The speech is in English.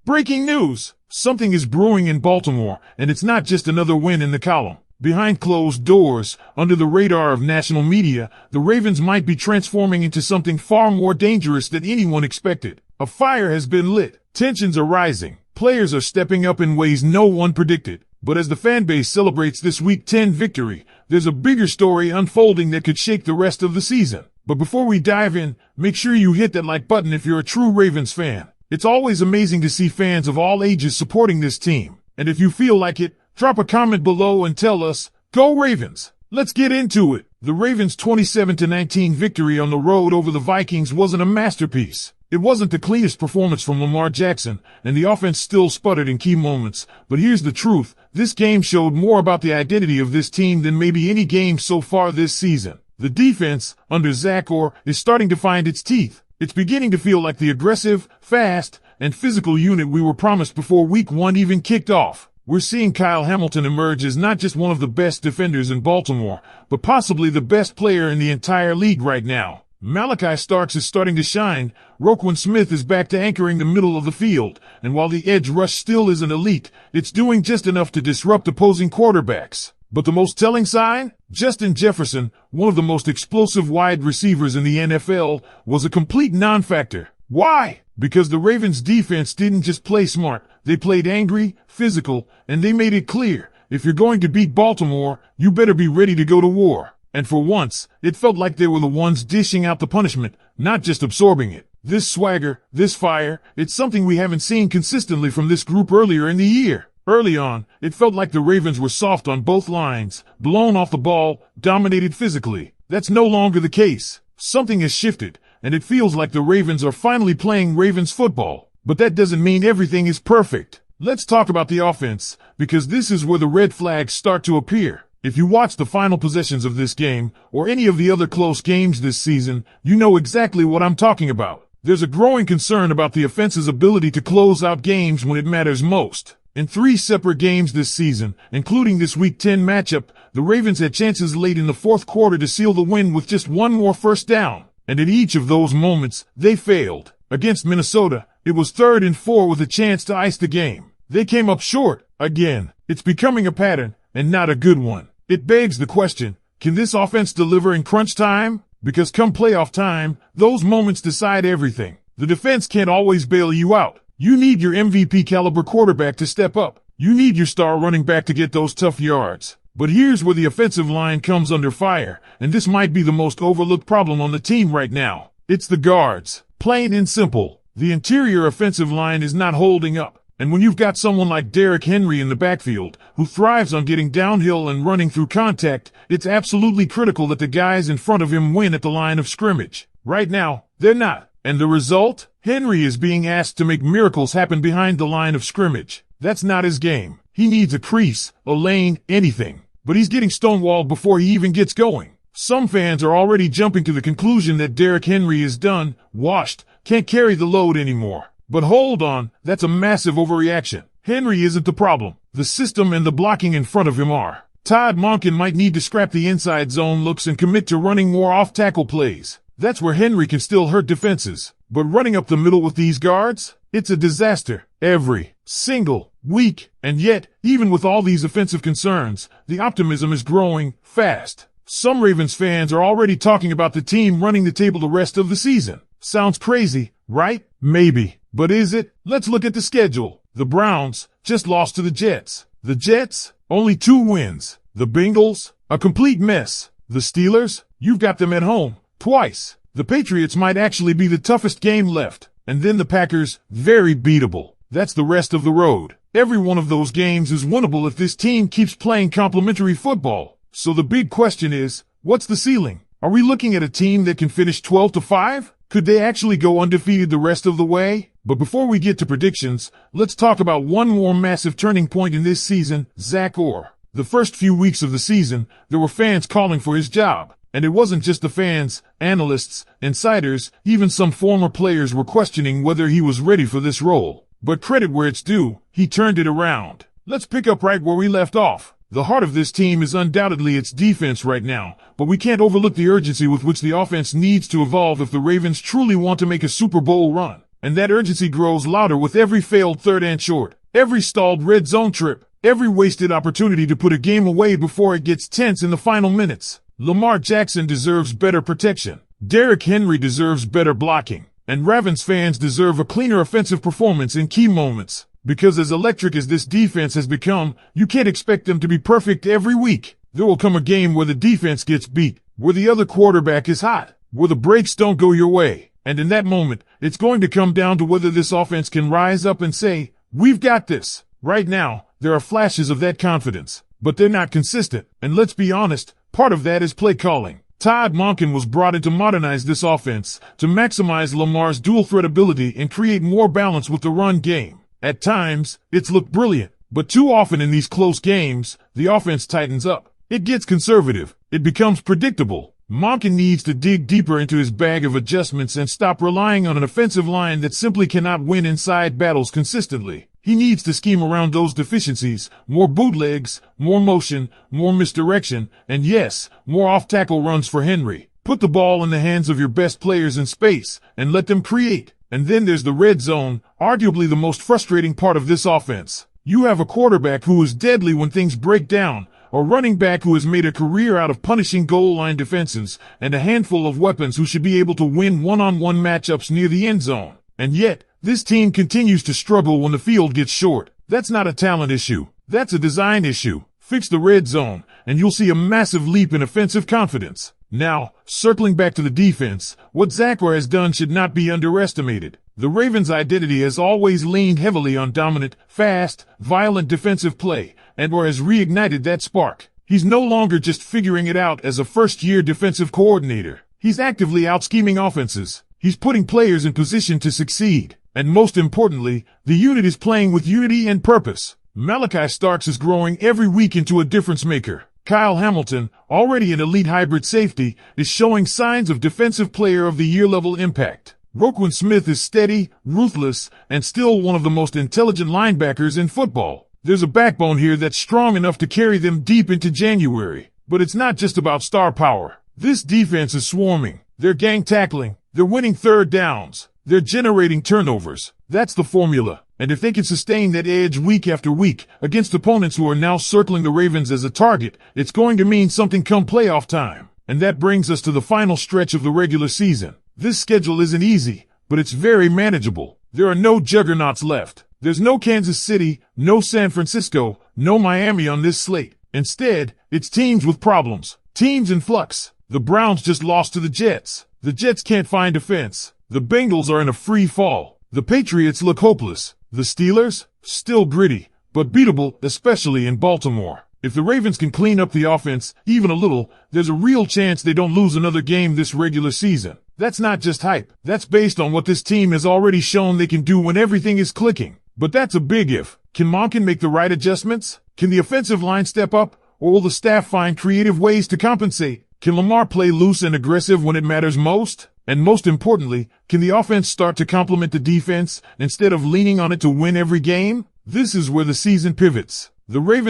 Breaking news! Something is brewing in Baltimore, and it's not just another win in the column. Behind closed doors, under the radar of national media, the Ravens might be transforming into something far more dangerous than anyone expected. A fire has been lit. Tensions are rising. Players are stepping up in ways no one predicted. But as the fan base celebrates this Week 10 victory, there's a bigger story unfolding that could shake the rest of the season. But before we dive in, make sure you hit that like button if you're a true Ravens fan. It's always amazing to see fans of all ages supporting this team. And if you feel like it, drop a comment below and tell us, "Go Ravens!" Let's get into it. The Ravens' 27-19 victory on the road over the Vikings wasn't a masterpiece. It wasn't the cleanest performance from Lamar Jackson, and the offense still sputtered in key moments. But here's the truth. This game showed more about the identity of this team than maybe any game so far this season. The defense, under Zach Orr, is starting to find its teeth. It's beginning to feel like the aggressive, fast, and physical unit we were promised before Week 1 even kicked off. We're seeing Kyle Hamilton emerge as not just one of the best defenders in Baltimore, but possibly the best player in the entire league right now. Malachi Starks is starting to shine, Roquan Smith is back to anchoring the middle of the field, and while the edge rush still isn't elite, it's doing just enough to disrupt opposing quarterbacks. But the most telling sign? Justin Jefferson, one of the most explosive wide receivers in the NFL, was a complete non-factor. Why? Because the Ravens defense didn't just play smart, they played angry, physical, and they made it clear, if you're going to beat Baltimore, you better be ready to go to war. And for once, it felt like they were the ones dishing out the punishment, not just absorbing it. This swagger, this fire, it's something we haven't seen consistently from this group earlier in the year. Early on, it felt like the Ravens were soft on both lines, blown off the ball, dominated physically. That's no longer the case. Something has shifted, and it feels like the Ravens are finally playing Ravens football. But that doesn't mean everything is perfect. Let's talk about the offense, because this is where the red flags start to appear. If you watch the final possessions of this game, or any of the other close games this season, you know exactly what I'm talking about. There's a growing concern about the offense's ability to close out games when it matters most. In 3 separate games this season, including this Week 10 matchup, the Ravens had chances late in the fourth quarter to seal the win with just one more first down. And at each of those moments, they failed. Against Minnesota, it was 3rd and 4 with a chance to ice the game. They came up short, again. It's becoming a pattern, and not a good one. It begs the question, can this offense deliver in crunch time? Because come playoff time, those moments decide everything. The defense can't always bail you out. You need your MVP caliber quarterback to step up. You need your star running back to get those tough yards. But here's where the offensive line comes under fire, and this might be the most overlooked problem on the team right now. It's the guards. Plain and simple. The interior offensive line is not holding up. And when you've got someone like Derrick Henry in the backfield, who thrives on getting downhill and running through contact, it's absolutely critical that the guys in front of him win at the line of scrimmage. Right now, they're not. And the result? Henry is being asked to make miracles happen behind the line of scrimmage. That's not his game. He needs a crease, a lane, anything. But he's getting stonewalled before he even gets going. Some fans are already jumping to the conclusion that Derrick Henry is done, washed, can't carry the load anymore. But hold on, that's a massive overreaction. Henry isn't the problem. The system and the blocking in front of him are. Todd Monken might need to scrap the inside zone looks and commit to running more off-tackle plays. That's where Henry can still hurt defenses. But running up the middle with these guards? It's a disaster. Every single week. And yet, even with all these offensive concerns, the optimism is growing fast. Some Ravens fans are already talking about the team running the table the rest of the season. Sounds crazy, right? Maybe. But is it? Let's look at the schedule. The Browns just lost to the Jets. The Jets? Only 2 wins. The Bengals? A complete mess. The Steelers? You've got them at home. Twice. The Patriots might actually be the toughest game left. And then the Packers? Very beatable. That's the rest of the road. Every one of those games is winnable if this team keeps playing complementary football. So the big question is, what's the ceiling? Are we looking at a team that can finish 12-5? Could they actually go undefeated the rest of the way? But before we get to predictions, let's talk about one more massive turning point in this season, Zach Orr. The first few weeks of the season, there were fans calling for his job. And it wasn't just the fans, analysts, insiders, even some former players were questioning whether he was ready for this role. But credit where it's due, he turned it around. Let's pick up right where we left off. The heart of this team is undoubtedly its defense right now, but we can't overlook the urgency with which the offense needs to evolve if the Ravens truly want to make a Super Bowl run. and that urgency grows louder with every failed third and short, every stalled red zone trip, every wasted opportunity to put a game away before it gets tense in the final minutes. Lamar Jackson deserves better protection. Derrick Henry deserves better blocking. And Ravens fans deserve a cleaner offensive performance in key moments. Because as electric as this defense has become, you can't expect them to be perfect every week. There will come a game where the defense gets beat, where the other quarterback is hot, where the breaks don't go your way. And in that moment, it's going to come down to whether this offense can rise up and say, "We've got this." Right now, there are flashes of that confidence, but they're not consistent. And let's be honest, part of that is play calling. Todd Monken was brought in to modernize this offense, to maximize Lamar's dual threat ability and create more balance with the run game. At times, it's looked brilliant, but too often in these close games, the offense tightens up. It gets conservative. It becomes predictable. Monken needs to dig deeper into his bag of adjustments and stop relying on an offensive line that simply cannot win inside battles consistently. He needs to scheme around those deficiencies, more bootlegs, more motion, more misdirection, and yes, more off-tackle runs for Henry. Put the ball in the hands of your best players in space and let them create. And then there's the red zone, arguably the most frustrating part of this offense. You have a quarterback who is deadly when things break down, a running back who has made a career out of punishing goal line defenses, and a handful of weapons who should be able to win one-on-one matchups near the end zone. And yet, this team continues to struggle when the field gets short. That's not a talent issue. That's a design issue. Fix the red zone, and you'll see a massive leap in offensive confidence. Now, circling back to the defense, what Zach has done should not be underestimated. The Ravens' identity has always leaned heavily on dominant, fast, violent defensive play, and has reignited that spark. He's no longer just figuring it out as a first-year defensive coordinator. He's actively out-scheming offenses. He's putting players in position to succeed. And most importantly, the unit is playing with unity and purpose. Malachi Starks is growing every week into a difference maker. Kyle Hamilton, already an elite hybrid safety, is showing signs of Defensive Player of the Year level impact. Roquan Smith is steady, ruthless, and still one of the most intelligent linebackers in football. There's a backbone here that's strong enough to carry them deep into January. But it's not just about star power. This defense is swarming. They're gang tackling. They're winning third downs. They're generating turnovers. That's the formula. And if they can sustain that edge week after week against opponents who are now circling the Ravens as a target, it's going to mean something come playoff time. And that brings us to the final stretch of the regular season. This schedule isn't easy, but it's very manageable. There are no juggernauts left. There's no Kansas City, no San Francisco, no Miami on this slate. Instead, it's teams with problems, teams in flux. The Browns just lost to the Jets. The Jets can't find defense. The Bengals are in a free fall. The Patriots look hopeless. The Steelers? Still gritty, but beatable, especially in Baltimore. If the Ravens can clean up the offense, even a little, there's a real chance they don't lose another game this regular season. That's not just hype. That's based on what this team has already shown they can do when everything is clicking. But that's a big if. Can Monken make the right adjustments? Can the offensive line step up? Or will the staff find creative ways to compensate? Can Lamar play loose and aggressive when it matters most? And most importantly, can the offense start to complement the defense instead of leaning on it to win every game? This is where the season pivots. The Ravens